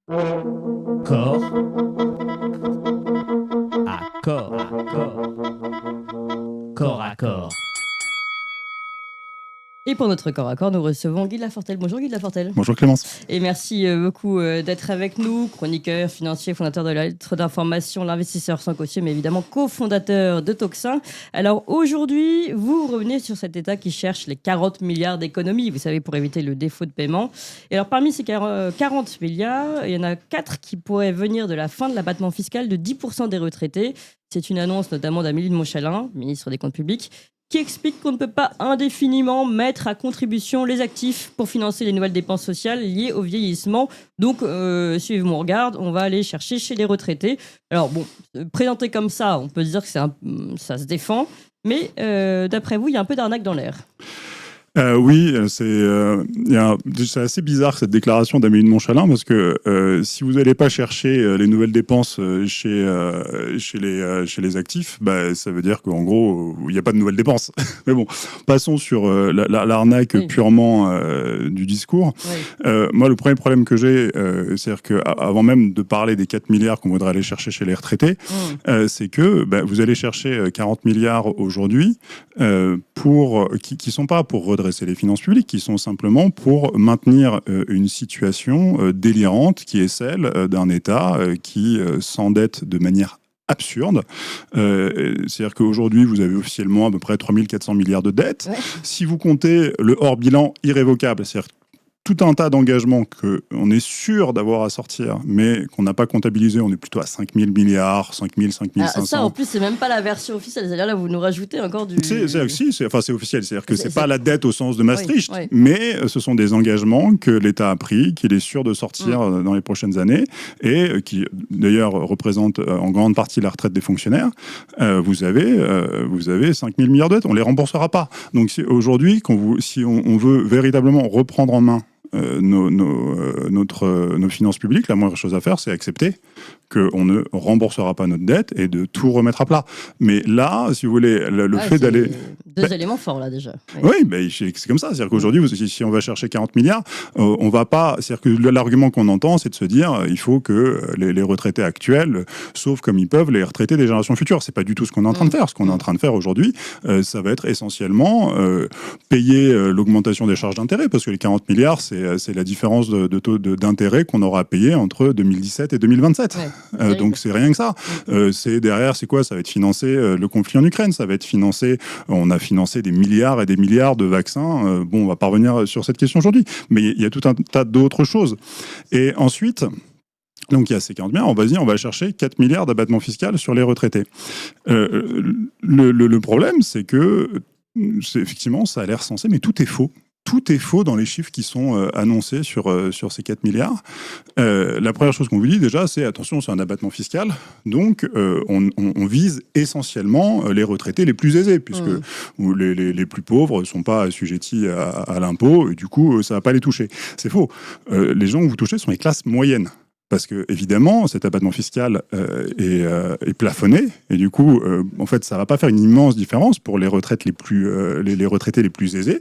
Corps à corps, corps à corps. Et pour notre corps à corps, nous recevons Guy de Lafortelle. Bonjour Guy de Lafortelle. Bonjour Clémence. Et merci beaucoup d'être avec nous, chroniqueur, financier, fondateur de la lettre d'information, l'investisseur sans caution, mais évidemment cofondateur de Toxin. Alors aujourd'hui, vous revenez sur cet État qui cherche les 40 milliards d'économies, vous savez, pour éviter le défaut de paiement. Et alors parmi ces 40 milliards, il y en a 4 qui pourraient venir de la fin de l'abattement fiscal de 10% des retraités. C'est une annonce notamment d'Amélie de Montchalin, ministre des Comptes publics, qui explique qu'on ne peut pas indéfiniment mettre à contribution les actifs pour financer les nouvelles dépenses sociales liées au vieillissement. Donc, suivez mon regard, on va aller chercher chez les retraités. Alors bon, présenté comme ça, on peut se dire que ça se défend, mais d'après vous, il y a un peu d'arnaque dans l'air. Oui, c'est assez bizarre cette déclaration d'Amélie de Montchalin parce que si vous n'allez pas chercher les nouvelles dépenses chez les actifs, bah, ça veut dire qu'en gros, il n'y a pas de nouvelles dépenses. Mais bon, passons sur l'arnaque purement du discours. Oui. Moi, le premier problème que j'ai, c'est-à-dire qu'avant même de parler des 4 milliards qu'on voudrait aller chercher chez les retraités, c'est que vous allez chercher 40 milliards aujourd'hui qui ne sont pas pour redresser les finances publiques, qui sont simplement pour maintenir une situation délirante qui est celle d'un État qui s'endette de manière absurde. C'est-à-dire qu'aujourd'hui, vous avez officiellement à peu près 3400 milliards de dettes. Ouais. Si vous comptez le hors-bilan irrévocable, c'est-à-dire tout un tas d'engagements qu'on est sûr d'avoir à sortir, mais qu'on n'a pas comptabilisé. On est plutôt à 5 000 milliards, 5 000, 5 500. Ça, en plus, c'est même pas la version officielle. C'est-à-dire là, vous nous rajoutez encore du... C'est officiel. C'est-à-dire que c'est pas la dette au sens de Maastricht, oui. Mais ce sont des engagements que l'État a pris, qu'il est sûr de sortir dans les prochaines années, et qui, d'ailleurs, représentent en grande partie la retraite des fonctionnaires. Vous avez 5 000 milliards de dettes. On les remboursera pas. Donc aujourd'hui, si on veut véritablement reprendre en main nos finances publiques, la moindre chose à faire, c'est accepter qu'on ne remboursera pas notre dette et de tout remettre à plat. Mais là, si vous voulez, le fait d'aller... Deux éléments forts, là, déjà. Oui, c'est comme ça. C'est-à-dire qu'aujourd'hui, si on va chercher 40 milliards, on va pas... C'est-à-dire que l'argument qu'on entend, c'est de se dire il faut que les retraités actuels sauvent comme ils peuvent les retraités des générations futures. C'est pas du tout ce qu'on est en train de faire. Ce qu'on est en train de faire aujourd'hui, ça va être essentiellement payer l'augmentation des charges d'intérêt, parce que les 40 milliards, c'est la différence de taux d'intérêt qu'on aura à payer entre 2017 et 2027. Ouais. Donc c'est rien que ça. Derrière, c'est quoi? Ça va être financer le conflit en Ukraine, ça va être financer... On a financé des milliards et des milliards de vaccins. Bon, on va pas revenir sur cette question aujourd'hui, mais il y a tout un tas d'autres choses. Et ensuite... Donc il y a ces 40 milliards, on va dire, on va chercher 4 milliards d'abattement fiscal sur les retraités. Le problème, c'est que effectivement, ça a l'air sensé, mais tout est faux. Tout est faux dans les chiffres qui sont annoncés sur ces 4 milliards. La première chose qu'on vous dit déjà, c'est attention, c'est un abattement fiscal. Donc, on vise essentiellement les retraités les plus aisés, puisque les plus pauvres ne sont pas assujettis à l'impôt, et du coup, ça ne va pas les toucher. C'est faux. Les gens que vous touchez sont les classes moyennes. Parce que, évidemment, cet abattement fiscal est plafonné, et du coup, en fait, ça ne va pas faire une immense différence pour les retraites les retraités les plus aisés.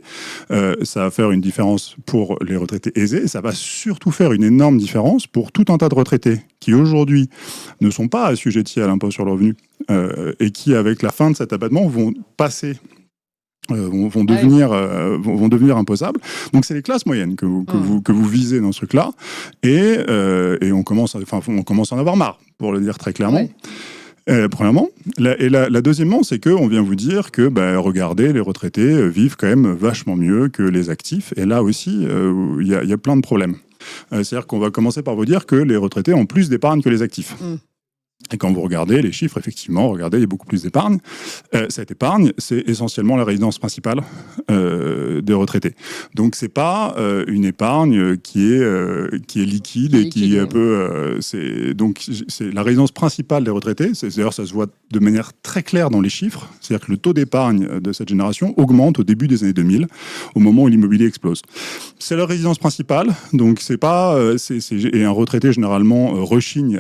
Ça va faire une différence pour les retraités aisés, et ça va surtout faire une énorme différence pour tout un tas de retraités qui, aujourd'hui, ne sont pas assujettis à l'impôt sur le revenu, et qui, avec la fin de cet abattement, vont passer... vont devenir imposables. Donc c'est les classes moyennes que vous visez dans ce truc-là, et on commence à en avoir marre, pour le dire très clairement. Premièrement. La deuxièmement, c'est qu'on vient vous dire que, regardez, les retraités vivent quand même vachement mieux que les actifs, et là aussi, il y a plein de problèmes. C'est-à-dire qu'on va commencer par vous dire que les retraités ont plus d'épargne que les actifs. Et quand vous regardez les chiffres, effectivement, regardez, il y a beaucoup plus d'épargne. Cette épargne, c'est essentiellement la résidence principale des retraités. Donc, c'est pas une épargne qui est liquide et qui est un peu... c'est la résidence principale des retraités. D'ailleurs, ça se voit de manière très claire dans les chiffres. C'est-à-dire que le taux d'épargne de cette génération augmente au début des années 2000, au moment où l'immobilier explose. C'est leur résidence principale. Donc, c'est pas... et un retraité, généralement, rechigne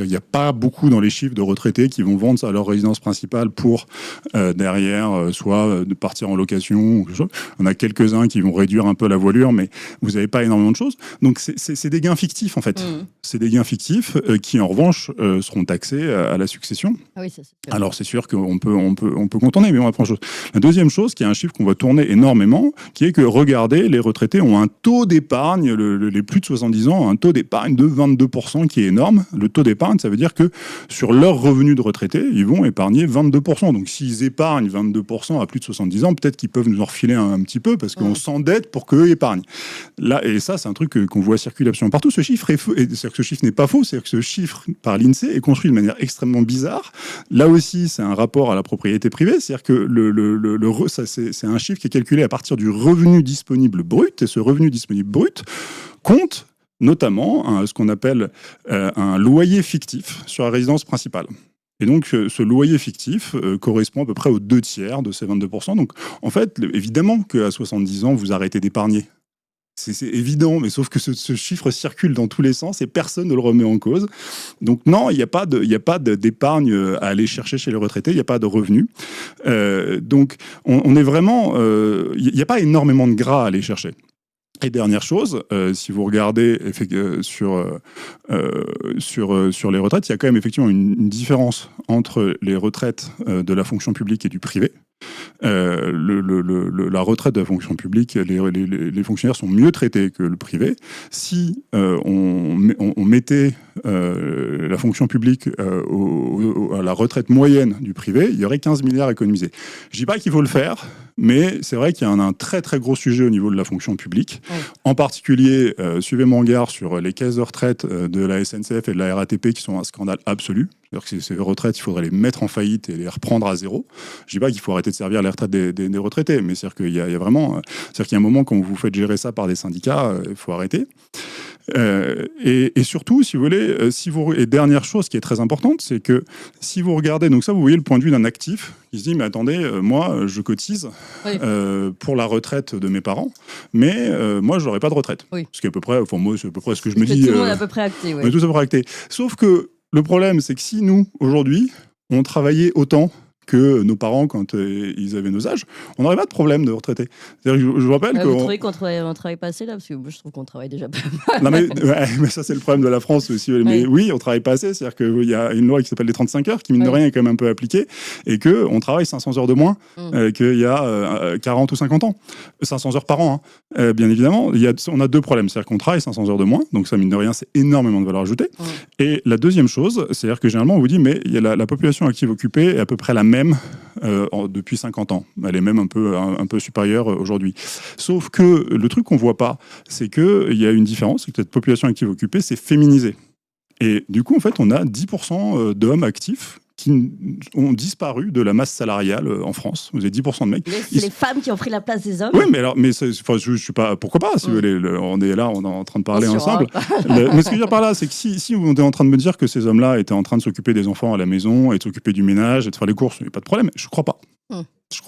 Il n'y a pas beaucoup dans les chiffres de retraités qui vont vendre à leur résidence principale pour derrière soit de partir en location ou quelque chose. On a quelques-uns qui vont réduire un peu la voilure, mais vous n'avez pas énormément de choses. Donc c'est des gains fictifs en fait. C'est des gains fictifs qui en revanche seront taxés à la succession. Ah oui, ça, c'est sûr. Alors c'est sûr qu'on peut contourner, mais on apprend chose. La deuxième chose, qui est un chiffre qu'on va tourner énormément, qui est que regardez, les retraités ont un taux d'épargne, les plus de 70 ans, un taux d'épargne de 22% qui est énorme. Le taux d'épargne, ça veut dire que sur leur revenu de retraité, ils vont épargner 22%. Donc s'ils épargnent 22% à plus de 70 ans, peut-être qu'ils peuvent nous en refiler un petit peu parce qu'on s'endette pour qu'eux épargnent. Là, et ça, c'est un truc qu'on voit circuler absolument partout. Ce chiffre est faux. C'est-à-dire que ce chiffre n'est pas faux, c'est-à-dire que ce chiffre par l'INSEE est construit de manière extrêmement bizarre. Là aussi, c'est un rapport à la propriété privée, c'est-à-dire que c'est un chiffre qui est calculé à partir du revenu disponible brut, et ce revenu disponible brut compte notamment ce qu'on appelle un loyer fictif sur la résidence principale. Et donc, ce loyer fictif correspond à peu près aux 2/3 de ces 22%. Donc, en fait, évidemment qu'à 70 ans, vous arrêtez d'épargner. C'est évident, mais sauf que ce chiffre circule dans tous les sens et personne ne le remet en cause. Donc non, il n'y a pas d'épargne à aller chercher chez les retraités, il n'y a pas de revenus. Donc on est vraiment... Il n'y a pas énormément de gras à aller chercher. Et dernière chose, si vous regardez sur les retraites, il y a quand même effectivement une différence entre les retraites de la fonction publique et du privé. La retraite de la fonction publique, les fonctionnaires sont mieux traités que le privé. Si on mettait la fonction publique à la retraite moyenne du privé, il y aurait 15 milliards économisés. Je ne dis pas qu'il faut le faire, mais c'est vrai qu'il y a un très très gros sujet au niveau de la fonction publique. Oui. En particulier, suivez mon regard sur les caisses de retraite de la SNCF et de la RATP qui sont un scandale absolu. C'est-à-dire que ces retraites, il faudrait les mettre en faillite et les reprendre à zéro. Je ne dis pas qu'il faut arrêter de servir les retraites des retraités, mais c'est-à-dire qu'il y a vraiment... C'est-à-dire qu'il y a un moment, quand vous faites gérer ça par des syndicats, il faut arrêter. Et surtout, si vous voulez, et dernière chose qui est très importante, c'est que si vous regardez, donc ça, vous voyez le point de vue d'un actif qui se dit, mais attendez, moi, je cotise pour la retraite de mes parents, mais moi, je n'aurai pas de retraite. Oui. Ce qui est à peu près, enfin, moi, c'est à peu près ce que je me dis. Tout le monde est à peu près acté. On est tous à peu près actés. Sauf que le problème, c'est que si nous, aujourd'hui, on travaillait autant que nos parents quand ils avaient nos âges, on n'aurait pas de problème de retraité. Je vous rappelle que... Vous trouvez qu'on travaille pas assez là? Parce que moi, je trouve qu'on travaille déjà pas mal. Non, mais ça, c'est le problème de la France aussi. Mais oui, on travaille pas assez. C'est-à-dire qu'il y a une loi qui s'appelle les 35 heures, qui, mine de rien, est quand même un peu appliquée, et qu'on travaille 500 heures de moins qu'il y a 40 ou 50 ans. 500 heures par an, hein. Bien évidemment. On a deux problèmes. C'est-à-dire qu'on travaille 500 heures de moins, donc ça, mine de rien, c'est énormément de valeur ajoutée. Et la deuxième chose, c'est-à-dire que généralement, on vous dit, mais il y a la population active occupée est à peu près la même depuis 50 ans. Elle est même un peu supérieure aujourd'hui. Sauf que le truc qu'on ne voit pas, c'est qu'il y a une différence, c'est que cette population active occupée, c'est féminisé. Et du coup, en fait, on a 10% d'hommes actifs qui ont disparu de la masse salariale en France. Vous avez 10% de mecs. C'est les femmes qui ont pris la place des hommes. Oui, mais alors, je suis pas. Pourquoi pas, si vous voulez. On est là, on est en train de parler ensemble. Mais ce que je veux dire par là, c'est que si vous êtes en train de me dire que ces hommes-là étaient en train de s'occuper des enfants à la maison et de s'occuper du ménage et de faire les courses, il n'y a pas de problème. Je ne crois pas.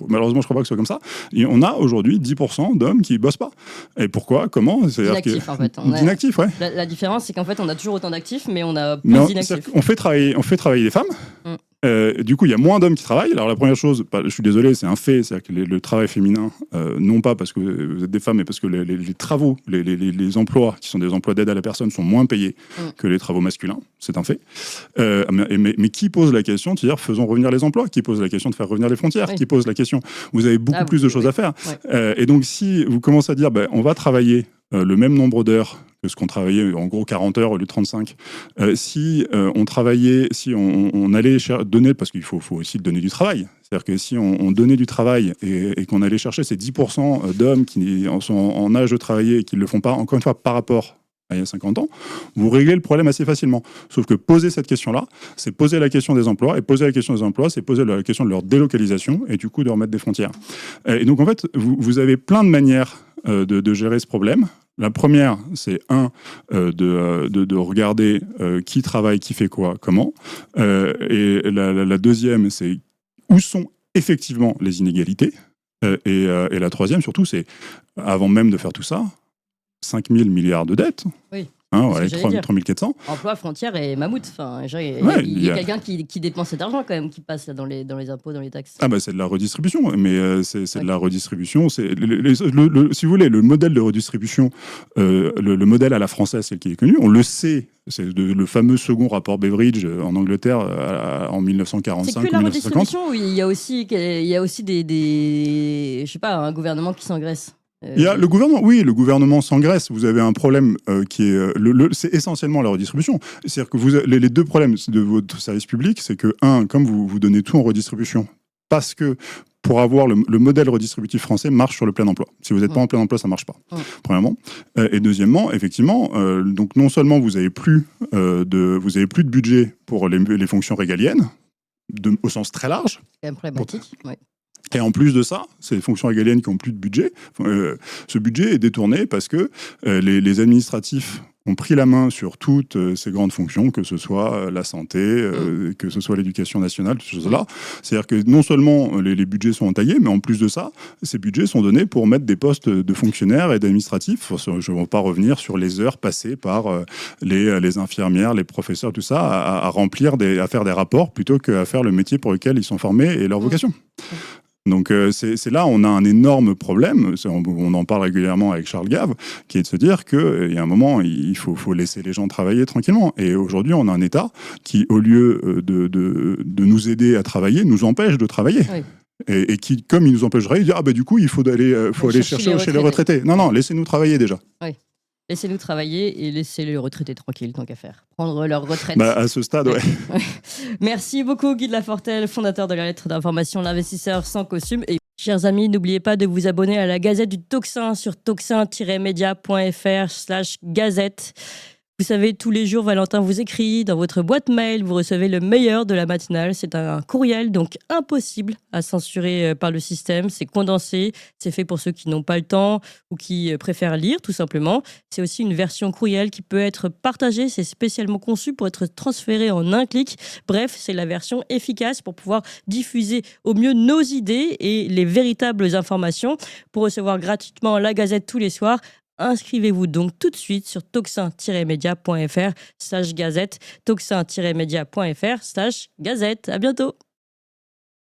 Malheureusement, je ne crois pas que ce soit comme ça. Et on a aujourd'hui 10% d'hommes qui ne bossent pas. Et pourquoi? Comment? D'inactifs, en fait. D'inactifs, ouais. La différence, c'est qu'en fait, on a toujours autant d'actifs, mais on a plus d'inactifs. On fait travailler les femmes. Du coup, il y a moins d'hommes qui travaillent. Alors, la première chose, je suis désolé, c'est un fait, c'est-à-dire que le travail féminin, non pas parce que vous êtes des femmes, mais parce que les travaux, les emplois qui sont des emplois d'aide à la personne sont moins payés que les travaux masculins. C'est un fait. Mais qui pose la question de dire faisons revenir les emplois? Qui pose la question de faire revenir les frontières? Qui pose la question? Vous avez beaucoup plus de choses à faire. Et donc, si vous commencez à dire on va travailler le même nombre d'heures que ce qu'on travaillait, en gros 40 heures au lieu de 35. Si on travaillait, si on allait donner, parce qu'il faut aussi donner du travail, c'est-à-dire que si on donnait du travail et qu'on allait chercher ces 10% d'hommes qui sont en âge de travailler et qui ne le font pas, encore une fois, par rapport à il y a 50 ans, vous réglez le problème assez facilement. Sauf que poser cette question-là, c'est poser la question des emplois, et poser la question des emplois, c'est poser la question de leur délocalisation, et du coup de remettre des frontières. Et donc en fait, vous avez plein de manières de gérer ce problème. La première, c'est de regarder qui travaille, qui fait quoi, comment. Et la deuxième, c'est où sont effectivement les inégalités. Et la troisième, surtout, c'est, avant même de faire tout ça, 5 000 milliards de dettes. Oui. Voilà, ce que j'allais dire. 3400. Emploi, frontières et mammouth. Enfin, genre, Ouais, il y a quelqu'un qui dépense cet argent quand même, qui passe là, dans les impôts, dans les taxes. Ah bah c'est de la redistribution, mais c'est Ouais. de la redistribution. C'est si vous voulez, le modèle de redistribution, le modèle à la française, c'est le qui est connu. On le sait, c'est le fameux second rapport Beveridge en Angleterre en C'est 1945 que ou la 1950. redistribution ou il y a aussi des je sais pas, un gouvernement qui s'engraisse. Il y a le gouvernement, oui, le gouvernement s'engraisse. Vous avez un problème qui est, c'est essentiellement la redistribution. C'est-à-dire que les deux problèmes de votre service public, c'est que comme vous donnez tout en redistribution, parce que pour avoir le modèle redistributif français marche sur le plein emploi. Si vous n'êtes pas en plein emploi, ça marche pas. Premièrement, et deuxièmement, effectivement, donc non seulement vous avez plus de budget pour les fonctions régaliennes, au sens très large. C'est quand même problématique. Ouais. Et en plus de ça, ces fonctions régaliennes qui n'ont plus de budget, ce budget est détourné parce que les administratifs ont pris la main sur toutes ces grandes fonctions, que ce soit la santé, que ce soit l'éducation nationale, toutes ces choses-là. C'est-à-dire que non seulement les budgets sont entaillés, mais en plus de ça, ces budgets sont donnés pour mettre des postes de fonctionnaires et d'administratifs. Je ne vais pas revenir sur les heures passées par les infirmières, les professeurs, tout ça, à remplir, à faire des rapports plutôt qu'à faire le métier pour lequel ils sont formés et leur vocation. Donc c'est là on a un énorme problème, on en parle régulièrement avec Charles Gave, qui est de se dire qu'il y a un moment, il faut laisser les gens travailler tranquillement. Et aujourd'hui, on a un État qui, au lieu de nous aider à travailler, nous empêche de travailler. Oui. Et qui, comme il nous empêche de travailler, il dit du coup, il faut aller chercher chez les retraités. Non, laissez-nous travailler déjà. Oui. Laissez-nous travailler et laissez les retraités tranquilles, tant qu'à faire. Prendre leur retraite. À ce stade, ouais. Merci beaucoup, Guy de Lafortelle, fondateur de la lettre d'information L'investisseur sans costume. Et chers amis, n'oubliez pas de vous abonner à la Gazette du Tocsin sur tocsin-media.fr/gazette. Vous savez, tous les jours, Valentin vous écrit dans votre boîte mail, vous recevez le meilleur de la matinale. C'est un courriel, donc impossible à censurer par le système. C'est condensé, c'est fait pour ceux qui n'ont pas le temps ou qui préfèrent lire, tout simplement. C'est aussi une version courriel qui peut être partagée. C'est spécialement conçu pour être transféré en un clic. Bref, c'est la version efficace pour pouvoir diffuser au mieux nos idées et les véritables informations. Pour recevoir gratuitement la Gazette tous les soirs, inscrivez-vous donc tout de suite sur tocsin-media.fr/gazette, tocsin-media.fr/gazette. À bientôt.